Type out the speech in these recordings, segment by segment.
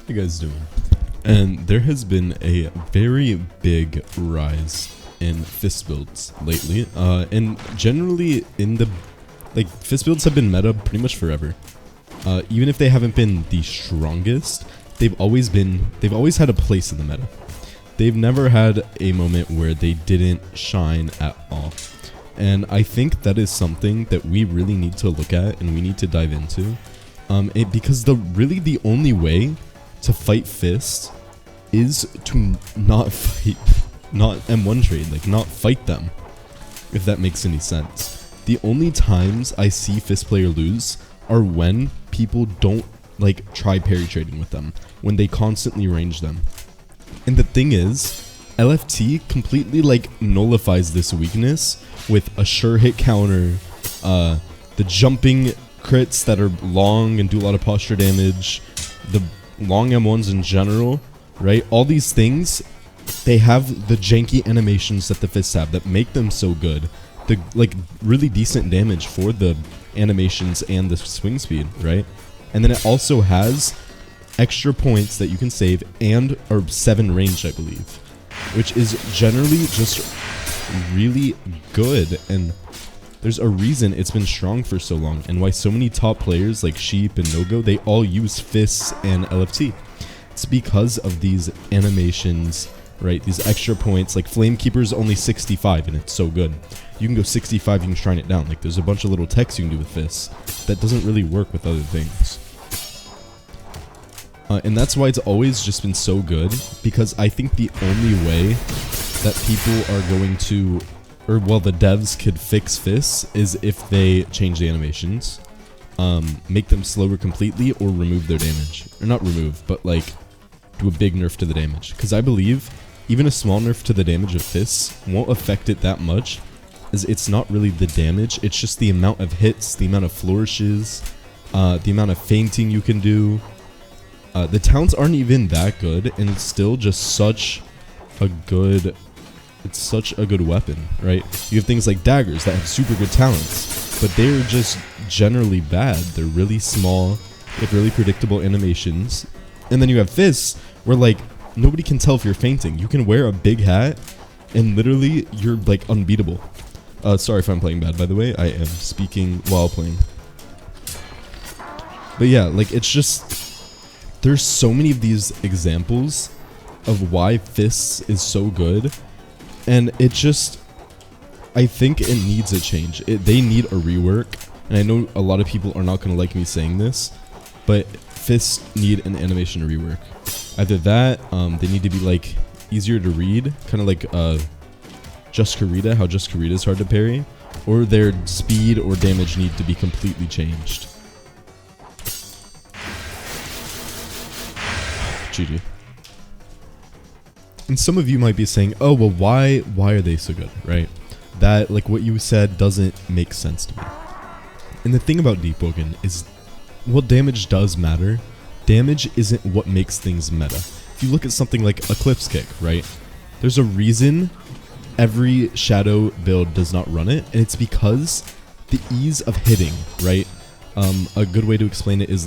you guys doing? And there has been a very big rise in fist builds lately, and generally in the fist builds have been meta pretty much forever. Even if they haven't been the strongest, they've always had a place in the meta. They've never had a moment where they didn't shine at all. And I think that is something that we really need to look at and we need to dive into. Because the only way to fight Fist is to not M1 trade, not fight them, if that makes any sense. The only times I see Fist player lose are when people don't try parry trading with them, when they constantly range them. And the thing is, LFT completely nullifies this weakness with a sure hit counter, the jumping crits that are long and do a lot of posture damage, the long M1s in general, right? All these things, they have the janky animations that the Fists have that make them so good. The really decent damage for the animations and the swing speed, right? And then it also has extra points that you can save or 7 range, I believe, which is generally just really good. And there's a reason it's been strong for so long, and why so many top players like Sheep and Nogo, they all use Fists and LFT. It's because of these animations, right? These extra points. Flamekeeper's only 65 and it's so good. You can go 65, you can shrine it down. There's a bunch of little techs you can do with Fists that doesn't really work with other things. And that's why it's always just been so good, because I think the only way that people are going to, the devs could fix Fists is if they change the animations, make them slower completely, or remove their damage. Or not remove, but do a big nerf to the damage. Because I believe even a small nerf to the damage of Fists won't affect it that much, as it's not really the damage, it's just the amount of hits, the amount of flourishes, the amount of feinting you can do. The talents aren't even that good, and it's still just such a good weapon, right? You have things like daggers that have super good talents, but they're just generally bad. They're really small, they have really predictable animations. And then you have Fists, where nobody can tell if you're fainting. You can wear a big hat, and literally you're unbeatable. Sorry if I'm playing bad, by the way. I am speaking while playing. But yeah, it's just, there's so many of these examples of why Fists is so good, and it just, I think it needs a change. They need a rework, and I know a lot of people are not going to like me saying this, but Fists need an animation rework. Either that, they need to be easier to read, kind of Just Karita, how Just Karita is hard to parry, or their speed or damage need to be completely changed. GG. And some of you might be saying, oh, well, why are they so good, right? That, what you said doesn't make sense to me. And the thing about Deepwoken is, well, damage does matter. Damage isn't what makes things meta. If you look at something like Eclipse Kick, right? There's a reason every Shadow build does not run it, and it's because the ease of hitting, right? A good way to explain it is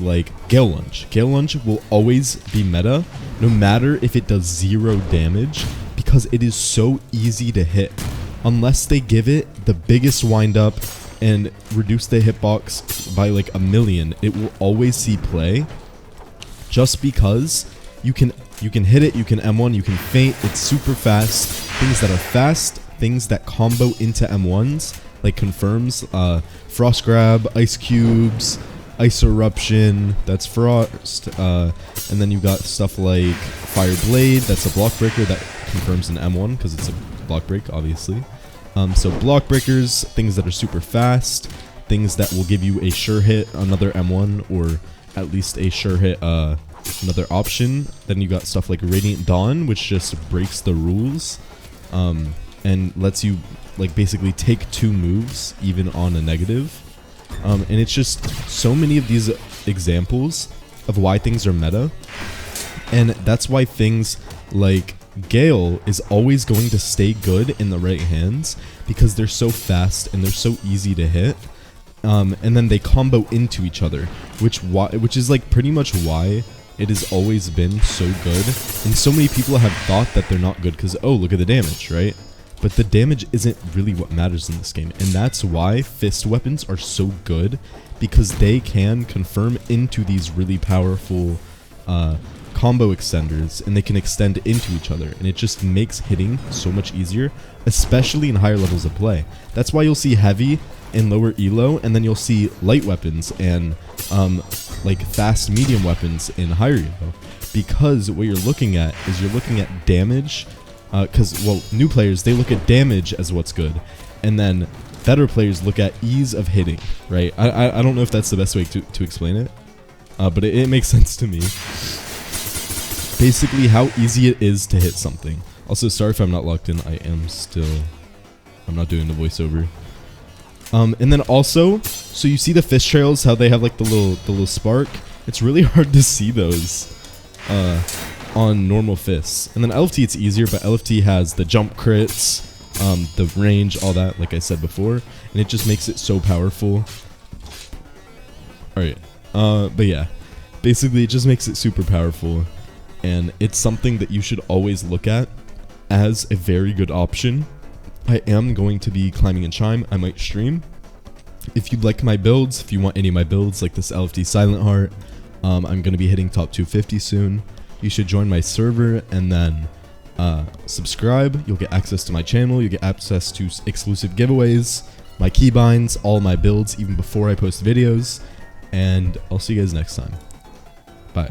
Gale Lunge. Gale Lunge will always be meta, no matter if it does 0 damage, because it is so easy to hit. Unless they give it the biggest wind up and reduce the hitbox by 1,000,000, it will always see play. Just because you can hit it, you can M1, you can feint, it's super fast. Things that are fast, things that combo into M1s, confirms, Frost Grab, Ice Cubes, Ice Eruption, that's Frost, and then you got stuff like Fire Blade, that's a block breaker that confirms an M1, because it's a block break, obviously. So block breakers, things that are super fast, things that will give you a sure hit, another M1, or at least a sure hit, another option. Then you got stuff like Radiant Dawn, which just breaks the rules, and lets you basically take 2 moves even on a negative. And it's just so many of these examples of why things are meta, and that's why things like Gale is always going to stay good in the right hands, because they're so fast and they're so easy to hit. And then they combo into each other, which is pretty much why it has always been so good. And so many people have thought that they're not good because, oh, look at the damage, right? But the damage isn't really what matters in this game. And that's why fist weapons are so good, because they can confirm into these really powerful combo extenders, and they can extend into each other, and it just makes hitting so much easier, especially in higher levels of play. That's why you'll see heavy and lower elo, and then you'll see light weapons and like fast medium weapons in higher elo, because what you're looking at is you're looking at damage, because well, new players, they look at damage as what's good, and then better players look at ease of hitting, right? I don't know if that's the best way to explain it, but it makes sense to me. Basically, how easy it is to hit something. Also, sorry if I'm not locked in. I'm not doing the voiceover. And then also, so you see the fist trails, how they have like the little spark. It's really hard to see those on normal fists. And then LFT, it's easier, but LFT has the jump crits, the range, all that, like I said before, and it just makes it so powerful. All right, but yeah, basically, it just makes it super powerful. And it's something that you should always look at as a very good option. I am going to be climbing in Chime. I might stream. If you'd like my builds, if you want any of my builds, like this LFD Silent Heart, I'm going to be hitting top 250 soon. You should join my server and then subscribe. You'll get access to my channel. You'll get access to exclusive giveaways, my keybinds, all my builds, even before I post videos. And I'll see you guys next time. Bye.